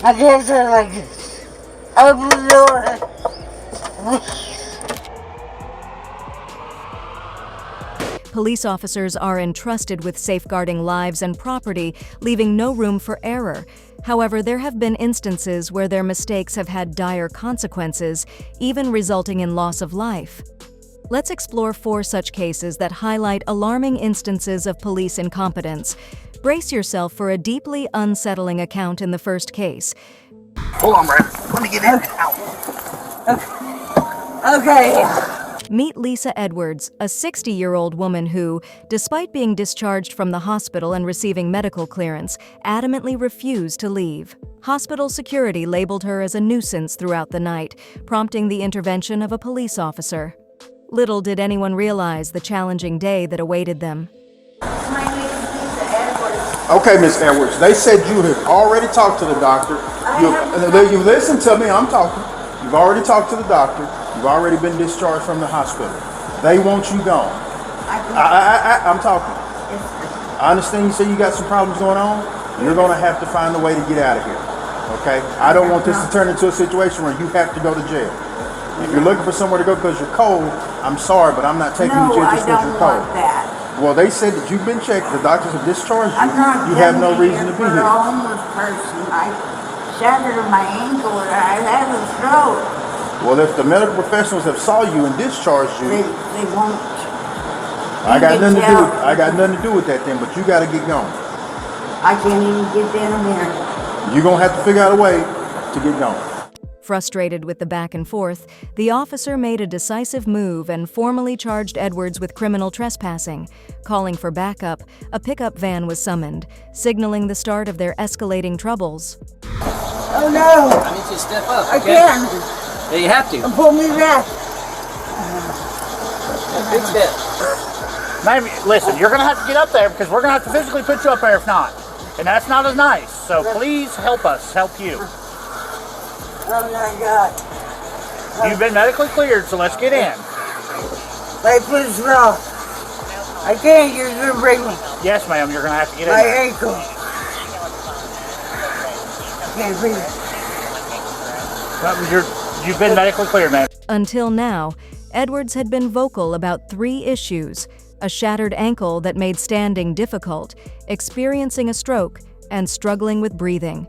I can't say it like this. Open the door. Police officers are entrusted with safeguarding lives and property, leaving no room for error. However, there have been instances where their mistakes have had dire consequences, even resulting in loss of life. Let's explore 4 such cases that highlight alarming instances of police incompetence. Brace yourself for a deeply unsettling account in the first case. Hold on, Brad. Let me get in. Okay. Meet Lisa Edwards, a 60-year-old woman who, despite being discharged from the hospital and receiving medical clearance, adamantly refused to leave. Hospital security labeled her as a nuisance throughout the night, prompting the intervention of a police officer. Little did anyone realize the challenging day that awaited them. My name is Lisa Edwards. Okay, Miss Edwards. They said you had already talked to the doctor. You listen to me. I'm talking. You've already talked to the doctor. You've already been discharged from the hospital. They want you gone. I'm talking. I understand you say you got some problems going on. You're going to have to find a way to get out of here. Okay? I don't want this to turn into a situation where you have to go to jail. If you're looking for somewhere to go because you're cold, I'm sorry, but I'm not taking you to jail just because you're cold. No, I don't want that. Well, they said that you've been checked. The doctors have discharged you. I'm not You have no reason to be for here. a homeless person. I shattered my ankle and I had a stroke. Well, if the medical professionals have saw you and discharged you, They won't. I got nothing to do with that then, but you got to get going. I can't even get down there. You're going to have to figure out a way to get going. Frustrated with the back and forth, the officer made a decisive move and formally charged Edwards with criminal trespassing. Calling for backup, a pickup van was summoned, signaling the start of their escalating troubles. Oh no! I need you to step up. I Okay? can't. Yeah, you have to. Pull me back. Big step. Maybe, listen, you're going to have to get up there because we're going to have to physically put you up there if not. And that's not as nice. So please help us help you. Oh my God. You've been medically cleared, so let's get in. My foot's raw. I can't. You're going to break Yes, ma'am, you're going to have to get in my there. ankle. I can't breathe. You've been medically cleared, ma'am. Until now, Edwards had been vocal about 3 issues: a shattered ankle that made standing difficult, experiencing a stroke, and struggling with breathing.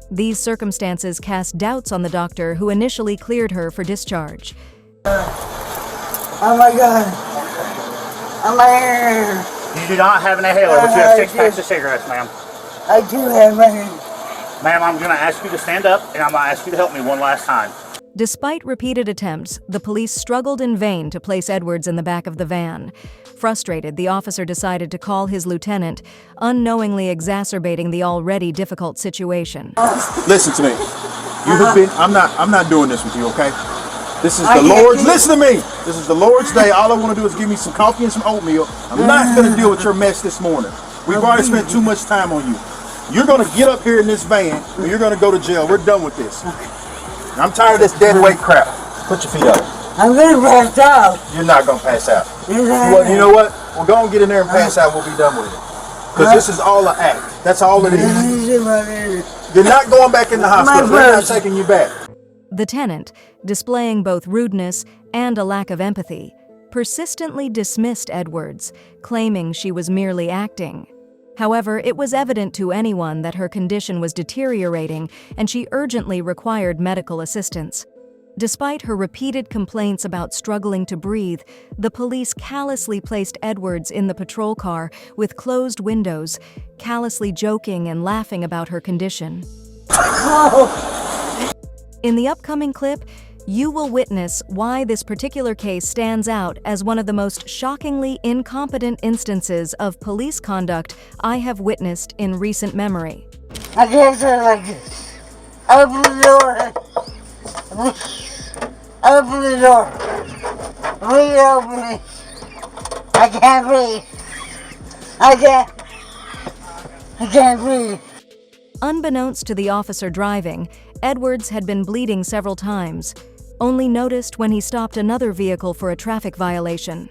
These circumstances cast doubts on the doctor who initially cleared her for discharge. Oh my God. Oh my. You do not have an inhaler, but you have 6 packs of cigarettes, ma'am. I do have my. Ma'am, I'm going to ask you to stand up, and I'm going to ask you to help me one last time. Despite repeated attempts, the police struggled in vain to place Edwards in the back of the van. Frustrated, the officer decided to call his lieutenant, unknowingly exacerbating the already difficult situation. Listen to me. You have been. I'm not doing this with you. Okay. This is the Lord's. Listen to me. This is the Lord's day. All I want to do is give me some coffee and some oatmeal. I'm not going to deal with your mess this morning. We've already spent too much time on you. You're going to get up here in this van, and you're going to go to jail. We're done with this. I'm tired of this dead weight crap. Put your feet up. I'm going to pass out. You're not going to pass out. Well, you know what? We'll go and get in there and pass out. We'll be done with it. Because this is all an act. That's all it is. You're not going back in the hospital. We're not taking you back. The tenant, displaying both rudeness and a lack of empathy, persistently dismissed Edwards, claiming she was merely acting. However, it was evident to anyone that her condition was deteriorating and she urgently required medical assistance. Despite her repeated complaints about struggling to breathe, the police callously placed Edwards in the patrol car with closed windows, callously joking and laughing about her condition. In the upcoming clip, you will witness why this particular case stands out as one of the most shockingly incompetent instances of police conduct I have witnessed in recent memory. I can't say it like this. Open the door. Open the door. Please open it. I can't breathe. I can't breathe. Unbeknownst to the officer driving, Edwards had been bleeding several times, only noticed when he stopped another vehicle for a traffic violation.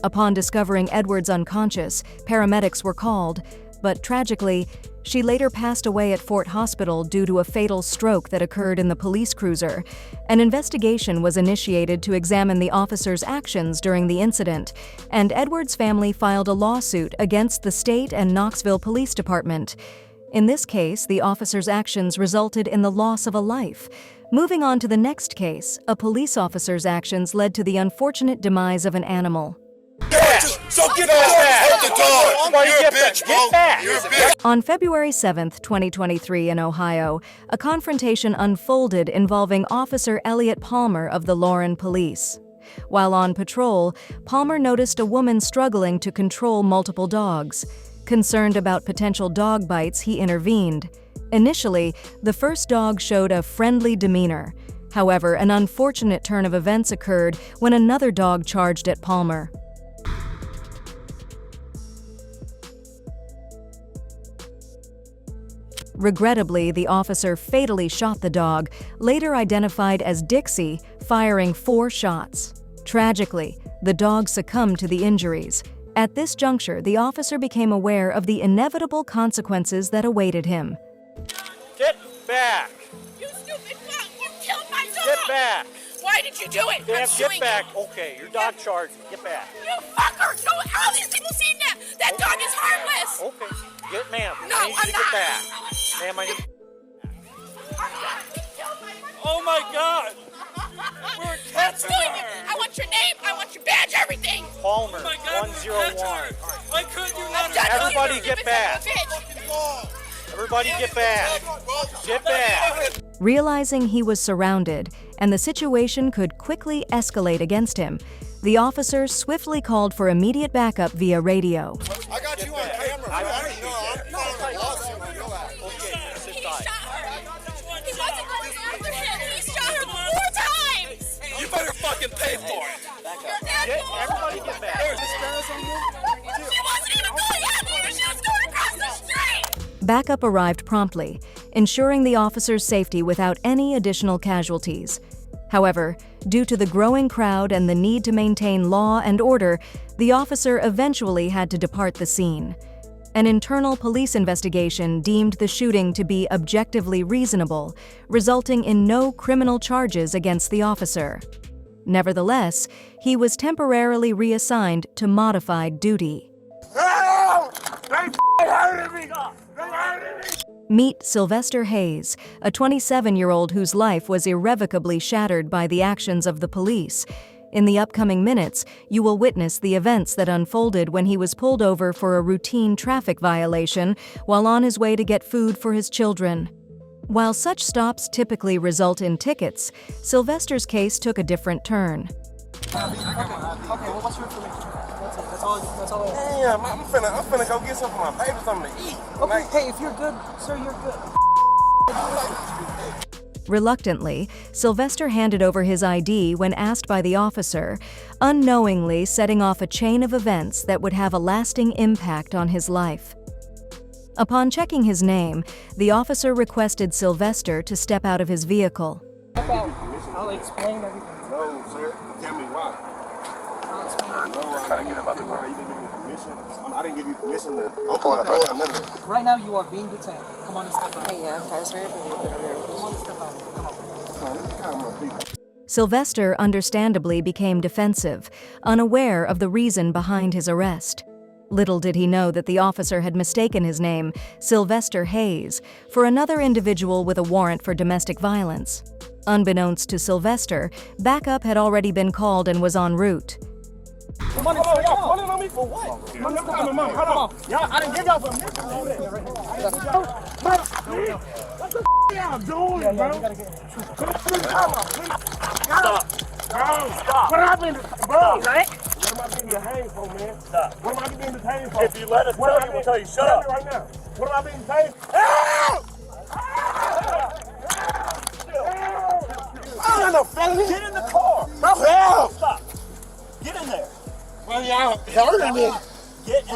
Upon discovering Edwards unconscious, paramedics were called, but tragically, she later passed away at Fort Hospital due to a fatal stroke that occurred in the police cruiser. An investigation was initiated to examine the officer's actions during the incident, and Edwards' family filed a lawsuit against the state and Knoxville Police Department. In this case, the officer's actions resulted in the loss of a life. Moving on to the next case, a police officer's actions led to the unfortunate demise of an animal. So get back! You're a bitch, bro! You're a bitch! On February 7, 2023 in Ohio, a confrontation unfolded involving Officer Elliot Palmer of the Lauren Police. While on patrol, Palmer noticed a woman struggling to control multiple dogs. Concerned about potential dog bites, he intervened. Initially, the first dog showed a friendly demeanor. However, an unfortunate turn of events occurred when another dog charged at Palmer. Regrettably, the officer fatally shot the dog, later identified as Dixie, firing 4 shots. Tragically, the dog succumbed to the injuries. At this juncture, the officer became aware of the inevitable consequences that awaited him. Get back! You stupid fuck! You killed my dog! Get back! Why did you do it? Damn, I'm suing get back! you. Okay, your dog charged. Get back. You fucker! No, all these people seen that! That dog is harmless! Okay, get ma'am. No, I need I'm you to not. get back. Ma'am, I need. You killed my fucking Oh my god! We're I'm cats suing you! I want your name, I want your badge, everything! Palmer, Oh my god, 101. why couldn't you let I'm done with Everybody you, get stupid back. son of a bitch. Everybody get back. Get back. Realizing he was surrounded and the situation could quickly escalate against him, the officer swiftly called for immediate backup via radio. I got you on camera. I'm calling a lawsuit on your ass. Okay, sit He tight. shot her! He wasn't going after him! He shot her 4 times! You better fucking pay for it. Everybody get back. She wasn't even going after him! She was going across the street! Backup arrived promptly, ensuring the officer's safety without any additional casualties. However, due to the growing crowd and the need to maintain law and order, the officer eventually had to depart the scene. An internal police investigation deemed the shooting to be objectively reasonable, resulting in no criminal charges against the officer. Nevertheless, he was temporarily reassigned to modified duty. Meet Sylvester Hayes, a 27-year-old whose life was irrevocably shattered by the actions of the police. In the upcoming minutes, you will witness the events that unfolded when he was pulled over for a routine traffic violation while on his way to get food for his children. While such stops typically result in tickets, Sylvester's case took a different turn. Okay, well, what's your information? That's all. Damn, I'm finna go get something for my baby, something to eat. Okay, hey, if you're good, sir, you're good. Reluctantly, Sylvester handed over his ID when asked by the officer, unknowingly setting off a chain of events that would have a lasting impact on his life. Upon checking his name, the officer requested Sylvester to step out of his vehicle. I'll explain everything. No, sir. Tell me why. I'll explain everything. No, I'm trying to get about the car. You didn't give me permission. I didn't give you permission to open the door or nothing. Right now, you are being detained. Come on and step out. Hey, yeah, Pastor. Come on and step out. Come on. Let me calm my people. Sylvester understandably became defensive, unaware of the reason behind his arrest. Little did he know that the officer had mistaken his name, Sylvester Hayes, for another individual with a warrant for domestic violence. Unbeknownst to Sylvester, backup had already been called and was en route. Come on, Hold on, y'all pulling on me for what? Hold on. Y'all, I didn't give y'all permission. What the y'all doing, bro? Stop. What happened? Bro, what am I being detained for, man? Stop. What am I being detained for? If you let us tell you, we'll tell you, shut up. Right now. What am I being detained for? Help! I don't know, fellas. Get in the car. Bro, help! Stop. Get in there. Well, y'all hurting me. Get in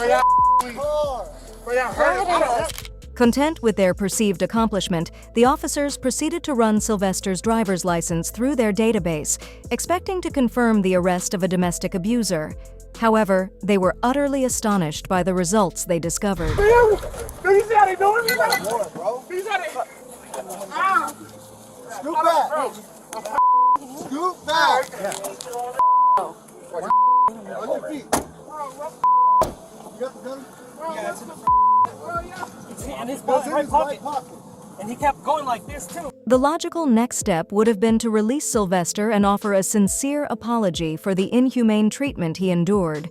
Well, y'all hurting me. Content with their perceived accomplishment, the officers proceeded to run Sylvester's driver's license through their database, expecting to confirm the arrest of a domestic abuser. However, they were utterly astonished by the results they discovered. Do you see how they doing? Do you see how they... Scoot back. Scoot back. On your feet. You got the gun? Yeah, it's in the and his right pocket. And he kept going like this too. The logical next step would have been to release Sylvester and offer a sincere apology for the inhumane treatment he endured.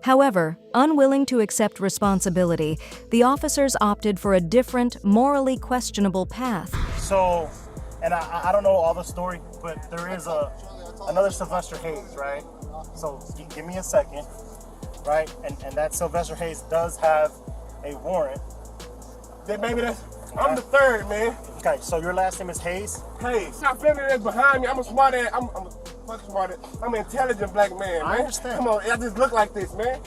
However, unwilling to accept responsibility, the officers opted for a different, morally questionable path. So, and I don't know all the story, but there is another Sylvester Hayes, right? So give me a second, right? And that Sylvester Hayes does have a warrant. Baby, I'm the third, man. Okay, so your last name is Hayes? Hayes. Stop feeling that's behind me. I'm a smart ass. I'm a fucking smart ass. I'm an intelligent black man, man. I understand. Come on, I just look like this, man.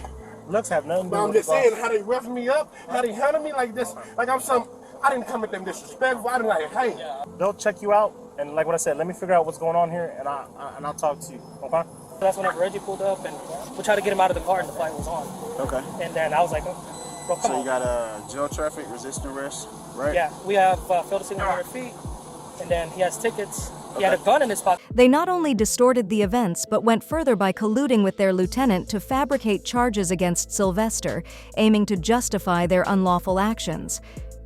Looks have nothing to do But I'm with just it, saying how they rough me up, how they handle me like this, like I'm some. I didn't come at them disrespectful. I didn't like, hey. They'll check you out, and like what I said, let me figure out what's going on here, and I'll talk to you. Okay? That's whenever Reggie pulled up, and we tried to get him out of the car, and the fight was on. Okay. And then I was like, oh, bro, come So on. you got jail traffic, resisting arrest, right? Yeah, we have failed to signal 100 feet, and then he has tickets. He had a gun in his pocket. They not only distorted the events, but went further by colluding with their lieutenant to fabricate charges against Sylvester, aiming to justify their unlawful actions.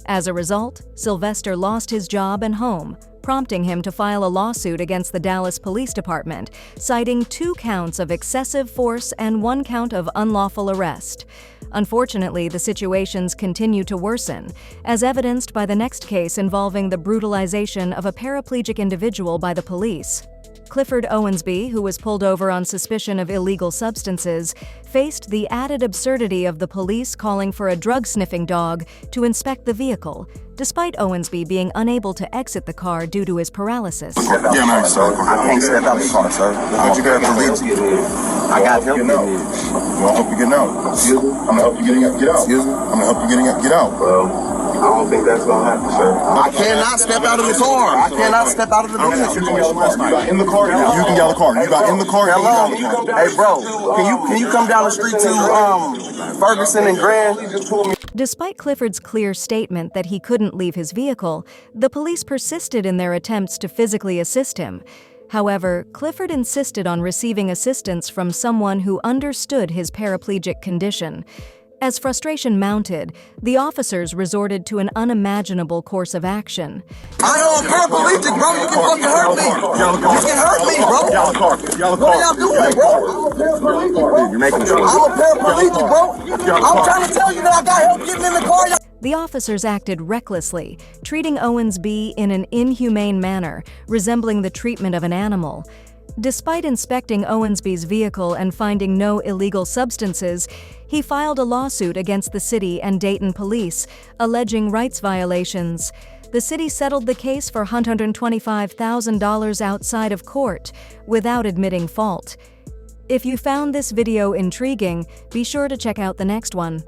As a result, Sylvester lost his job and home, prompting him to file a lawsuit against the Dallas Police Department, citing 2 counts of excessive force and 1 count of unlawful arrest. Unfortunately, the situations continue to worsen, as evidenced by the next case involving the brutalization of a paraplegic individual by the police. Clifford Owensby, who was pulled over on suspicion of illegal substances, faced the added absurdity of the police calling for a drug-sniffing dog to inspect the vehicle, despite Owensby being unable to exit the car due to his paralysis. Yeah, man, sir. I can't step out the car, sir. But you got to leave. I got help. I'm gonna help you get out. I'm gonna help you get out. I'm gonna help you get out. Well, I don't think that's gonna happen, sir. I cannot step out of the car. I cannot step out of the vehicle. You got in the car. You can get out of the car. You got in the car. Hello. Hey, bro. Can you come down the street to Ferguson and Grand? Despite Clifford's clear statement that he couldn't leave his vehicle, the police persisted in their attempts to physically assist him. However, Clifford insisted on receiving assistance from someone who understood his paraplegic condition. As frustration mounted, the officers resorted to an unimaginable course of action. I am paraplegic, bro. You can fucking hurt me. You can hurt me, bro. What are y'all doing, bro? You're making I'm a paraplegic, bro. I'm trying to tell you that I got help getting in the car. The officers acted recklessly, treating Owensby in an inhumane manner, resembling the treatment of an animal. Despite inspecting Owensby's vehicle and finding no illegal substances, he filed a lawsuit against the city and Dayton police, alleging rights violations. The city settled the case for $125,000 outside of court, without admitting fault. If you found this video intriguing, be sure to check out the next one.